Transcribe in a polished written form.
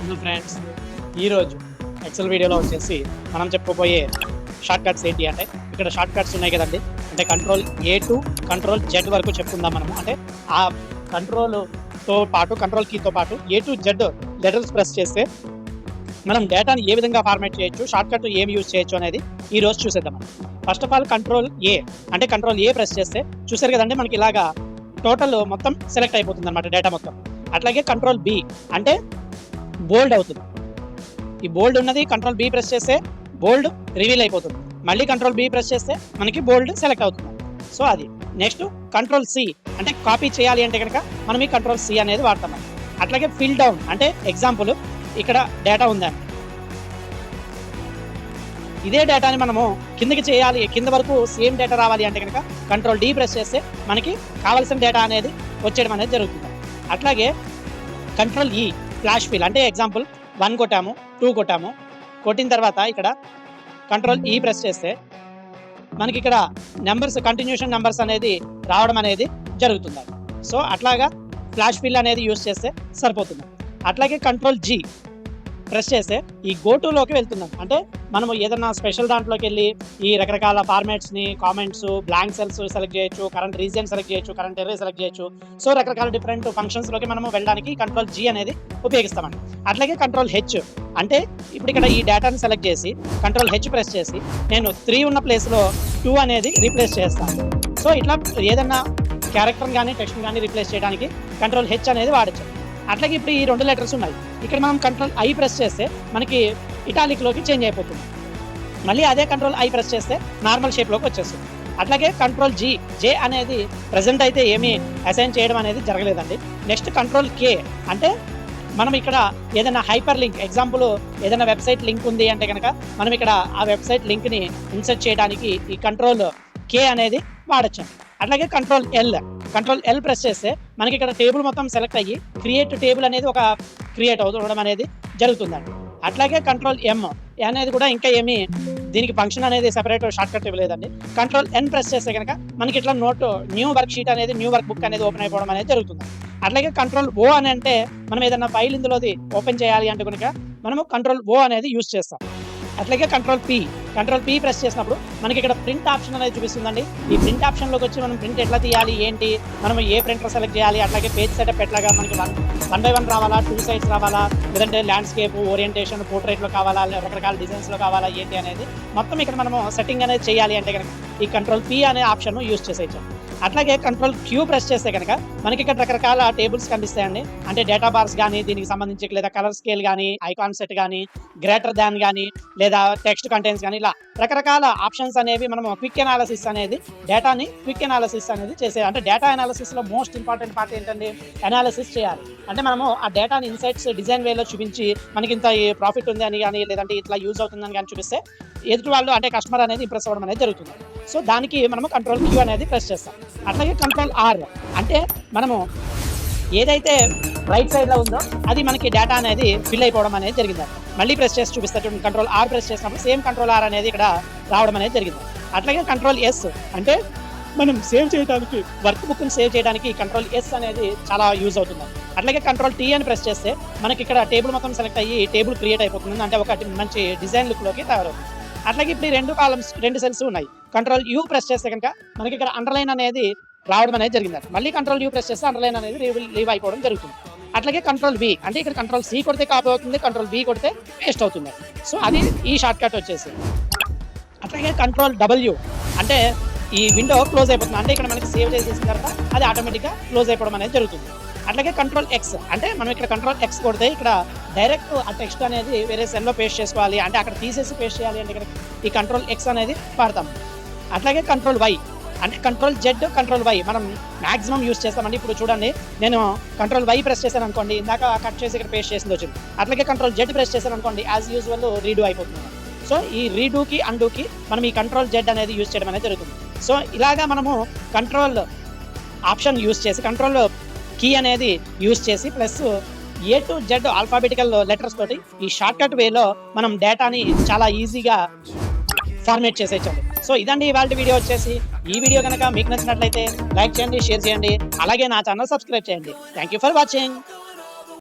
Hello friends, ఈరోజు XL వీడియోలో వచ్చేసి మనం చెప్పుకోబోయే షార్ట్ కట్స్ ఏంటి అంటే ఇక్కడ షార్ట్ కట్స్ ఉన్నాయి కదండి. అంటే control A to control Z వరకు చెప్పుకుందాం మనము. అంటే ఆ కంట్రోల్తో పాటు కంట్రోల్ కీతో పాటు A to Z letters press చేస్తే మనం డేటాని ఏ విధంగా ఫార్మాట్ చేయొచ్చు, షార్ట్ కట్ ఏమి యూజ్ చేయొచ్చు అనేది ఈ రోజు చూసేద్దాం. First of all control A అంటే కంట్రోల్ ఏ ప్రెస్ చేస్తే చూసారు కదండి, మనకి ఇలాగా టోటల్ మొత్తం సెలెక్ట్ అయిపోతుంది అనమాట డేటా మొత్తం. అట్లాగే కంట్రోల్ బి అంటే బోల్డ్ అవుతుంది. ఈ బోల్డ్ ఉన్నది కంట్రోల్ బి ప్రెస్ చేస్తే బోల్డ్ రివీల్ అయిపోతుంది. మళ్ళీ కంట్రోల్ బి ప్రెస్ చేస్తే మనకి బోల్డ్ సెలెక్ట్ అవుతుంది. సో అది నెక్స్ట్ కంట్రోల్ సి అంటే కాపీ చేయాలి అంటే కనుక మనం ఈ కంట్రోల్ సి అనేది వాడతాం. అట్లాగే ఫిల్ డౌన్ అంటే ఎగ్జాంపుల్ ఇక్కడ డేటా ఉందండి, ఇదే డేటాని మనము కిందకి చేయాలి, కింద వరకు సేమ్ డేటా రావాలి అంటే కనుక కంట్రోల్ డి ప్రెస్ చేస్తే మనకి కావాల్సిన డేటా అనేది వచ్చేయడం అనేది జరుగుతుంది. అట్లాగే కంట్రోల్ ఈ ఫ్లాష్ ఫిల్ అంటే ఎగ్జాంపుల్ 1 కొట్టాము, 2 కొట్టాము, కొట్టిన తర్వాత ఇక్కడ కంట్రోల్ ఈ ప్రెస్ చేస్తే మనకి ఇక్కడ నెంబర్స్ కంటిన్యూషన్ నెంబర్స్ అనేది రావడం అనేది జరుగుతుంది. సో అట్లాగా ఫ్లాష్ ఫిల్ అనేది యూజ్ చేస్తే సరిపోతుంది. అట్లాగే కంట్రోల్ జీ ప్రెస్ చేస్తే ఈ గోటులోకి వెళ్తున్నాం. అంటే మనము ఏదన్నా స్పెషల్ దాంట్లోకి వెళ్ళి ఈ రకరకాల ఫార్మాట్స్ని, కామెంట్స్, బ్లాంక్ సెల్స్ సెలెక్ట్ చేయొచ్చు, కరెంట్ రీజియన్ సెలెక్ట్ చేయొచ్చు, కరెంట్ ఎర్రే సెలెక్ట్ చేయొచ్చు. సో రకరకాల డిఫరెంట్ ఫంక్షన్స్లోకి మనము వెళ్ళడానికి కంట్రోల్ జీ అనేది ఉపయోగిస్తామండి. అట్లాగే కంట్రోల్ హెచ్ అంటే ఇప్పుడు ఇక్కడ ఈ డేటాని సెలెక్ట్ చేసి కంట్రోల్ హెచ్ ప్రెస్ చేసి నేను 3 ఉన్న ప్లేస్లో 2 అనేది రీప్లేస్ చేస్తాను. సో ఇట్లా ఏదన్నా క్యారెక్టర్ కానీ టెక్స్ట్ కానీ రీప్లేస్ చేయడానికి కంట్రోల్ హెచ్ అనేది వాడచ్చు. అట్లాగే ఇప్పుడు ఈ 2 లెటర్స్ ఉన్నాయి, ఇక్కడ మనం కంట్రోల్ ఐ ప్రెస్ చేస్తే మనకి ఇటాలిక్లోకి చేంజ్ అయిపోతుంది. మళ్ళీ అదే కంట్రోల్ ఐ ప్రెస్ చేస్తే నార్మల్ షేప్లోకి వచ్చేస్తుంది. అట్లాగే కంట్రోల్ జే అనేది ప్రజెంట్ అయితే ఏమీ అసైన్ చేయడం అనేది జరగలేదండి. నెక్స్ట్ కంట్రోల్ కే అంటే మనం ఇక్కడ ఏదైనా హైపర్ లింక్, ఎగ్జాంపుల్ ఏదైనా వెబ్సైట్ లింక్ ఉంది అంటే కనుక మనం ఇక్కడ ఆ వెబ్సైట్ లింక్ని ఇన్సర్ట్ చేయడానికి ఈ కంట్రోల్ కే అనేది వాడచ్చు. అట్లాగే కంట్రోల్ ఎల్ ప్రెస్ చేస్తే మనకి ఇక్కడ టేబుల్ మొత్తం సెలెక్ట్ అయ్యి క్రియేట్ టేబుల్ అనేది ఒక క్రియేట్ అవుతుండడం అనేది జరుగుతుందండి. అట్లాగే కంట్రోల్ ఎం అనేది కూడా ఇంకా ఏమీ దీనికి ఫంక్షన్ అనేది సెపరేట్ షార్ట్ కట్ ఇవ్వలేదండి. కంట్రోల్ ఎన్ ప్రెస్ చేస్తే కనుక మనకి ఇట్లా న్యూ వర్క్ షీట్ అనేది, న్యూ వర్క్ బుక్ అనేది ఓపెన్ అయిపోవడం అనేది జరుగుతుంది. అట్లాగే కంట్రోల్ ఓ అని అంటే మనం ఏదైనా ఫైల్ ఇందులోది ఓపెన్ చేయాలి అంటే కనుక మనము కంట్రోల్ ఓ అనేది యూజ్ చేస్తాం. అట్లాగే కంట్రోల్ పి ప్రెస్ చేసినప్పుడు మనకి ఇక్కడ ప్రింట్ ఆప్షన్ అనేది చూపిస్తుందండి. ఈ ప్రింట్ ఆప్షన్లోకి వచ్చి మనం ప్రింట్ ఎట్లా తీయాలి ఏంటి, మనం ఏ ప్రింటర్ సెలెక్ట్ చేయాలి, అట్లాగే పేజ్ సెటప్ ఎట్లాగా మనకి 1 by 1 రావాలా, 2 sides రావాలా, లేదంటే ల్యాండ్స్కేప్, ఓరియంటేషన్, పోర్ట్రేట్లో కావాలా, రకరకాల డిజైన్స్లో కావాలా ఏంటి అనేది మొత్తం ఇక్కడ మనము సెట్టింగ్ అనేది చేయాలి అంటే కనుక ఈ కంట్రోల్ పి అనే ఆప్షన్ యూజ్ చేసేయచ్చు. అట్లాగే కంట్రోల్ క్యూ ప్రెస్ చేస్తే కనుక మనకి ఇక్కడ రకరకాల టేబుల్స్ కనిపిస్తాయండి. అంటే డేటా బార్స్ కానీ దీనికి సంబంధించి, లేదా కలర్ స్కేల్ కానీ, ఐకాన్ సెట్ కానీ, గ్రేటర్ దాన్ కానీ, లేదా టెక్స్ట్ కంటెంట్స్ కానీ, ఇలా రకరకాల ఆప్షన్స్ అనేవి మనము క్విక్ అనాలిసిస్ అనేది డేటాని క్విక్ అనాలిసిస్ అనేది చేసే, అంటే డేటా అనాలిసిస్లో మోస్ట్ ఇంపార్టెంట్ పార్ట్ ఏంటంటే అనాలిసిస్ చేయాలి. అంటే మనము ఆ డేటాని ఇన్సైట్స్ డిజైన్ వేలో చూపించి మనకి ఇంత ప్రాఫిట్ ఉంది అని కానీ, లేదంటే ఇట్లా యూజ్ అవుతుందని కానీ చూపిస్తే ఎదుటి వాళ్ళు అంటే కస్టమర్ అనేది ఇంప్రెస్ అవ్వడం అనేది జరుగుతుంది. సో దానికి మనము కంట్రోల్ క్యూ అనేది ప్రెస్ చేస్తాం. అట్లాగే కంట్రోల్ ఆర్ అంటే మనము ఏదైతే రైట్ సైడ్లో ఉందో అది మనకి డేటా అనేది ఫిల్ అయిపోవడం అనేది జరిగింది. మళ్ళీ ప్రెస్ చేసి చూపిస్తారు, కంట్రోల్ ఆర్ ప్రెస్ చేసినప్పుడు సేమ్ కంట్రోల్ ఆర్ అనేది ఇక్కడ రావడం అనేది జరిగింది. అట్లాగే కంట్రోల్ ఎస్ అంటే మనం సేవ్ చేయడానికి, వర్క్ బుక్ని సేవ్ చేయడానికి కంట్రోల్ ఎస్ అనేది చాలా యూజ్ అవుతుంది. అట్లాగే కంట్రోల్ టీ అని ప్రెస్ చేస్తే మనకి ఇక్కడ టేబుల్ మొత్తం సెలెక్ట్ అయ్యి టేబుల్ క్రియేట్ అయిపోతుంది, అంటే ఒక మంచి డిజైన్ లుక్లోకి తయారవుతుంది. అట్లాగే ఇప్పుడు ఈ 2 కాలమ్స్, 2 సెల్స్ ఉన్నాయి. కంట్రోల్ యూ ప్రెస్ చేస్తే కనుక మనకి ఇక్కడ అండర్లైన్ అనేది రావడం అనేది జరిగింది. మళ్ళీ కంట్రోల్ యూ ప్రెస్ చేస్తే అండర్లైన్ అనేది లీవ్ అయిపోవడం జరుగుతుంది. అట్లాగే కంట్రోల్ వి అంటే ఇక్కడ కంట్రోల్ సి కొడితే కాపీ అవుతుంది, కంట్రోల్ బి కొడితే పేస్ట్ అవుతుంది. సో అది ఈ షార్ట్ కట్ వచ్చేసి. అట్లాగే కంట్రోల్ డబ్ల్యూ అంటే ఈ విండో క్లోజ్ అయిపోతుంది, అంటే ఇక్కడ మనకి సేవ్ చేసేసిన తర్వాత అది ఆటోమేటిక్గా క్లోజ్ అయిపోవడం అనేది జరుగుతుంది. అట్లాగే కంట్రోల్ ఎక్స్ అంటే మనం ఇక్కడ కంట్రోల్ ఎక్స్ కొడితే ఇక్కడ డైరెక్ట్ ఆ టెక్స్ట్ అనేది వేరే సెల్లో పేస్ట్ చేసుకోవాలి, అంటే అక్కడ తీసేసి పేస్ట్ చేయాలి అంటే ఇక్కడ ఈ కంట్రోల్ ఎక్స్ అనేది వాడతాం. అట్లాగే కంట్రోల్ వై అంటే కంట్రోల్ జెడ్, కంట్రోల్ వై మనం మ్యాక్సిమం యూస్ చేస్తామండి. ఇప్పుడు చూడండి, నేను కంట్రోల్ వై ప్రెస్ చేశాను అనుకోండి, ఇందాక కట్ చేసి ఇక్కడ పేస్ట్ చేసింది వచ్చింది. అట్లాగే కంట్రోల్ జెడ్ ప్రెస్ చేశాను అనుకోండి, యాజ్ యూజువల్ రీడూ అయిపోతుంది. సో ఈ రీడూకి అండూకి మనం ఈ కంట్రోల్ జెడ్ అనేది యూజ్ చేయడం అనేది జరుగుతుంది. సో ఇలాగా మనము కంట్రోల్ ఆప్షన్ యూజ్ చేసి, కంట్రోల్ కీ అనేది యూజ్ చేసి, plus A to Z alphabetical letters తోటి ఈ షార్ట్ కట్ వేలో మనం డేటాని చాలా ఈజీగా ఫార్మేట్ చేసేయచ్చు. సో ఇదండి ఇవాళ వీడియో వచ్చేసి. ఈ వీడియో కనుక మీకు నచ్చినట్లయితే లైక్ చేయండి, షేర్ చేయండి, అలాగే నా ఛానల్ సబ్స్క్రైబ్ చేయండి. Thank you for watching.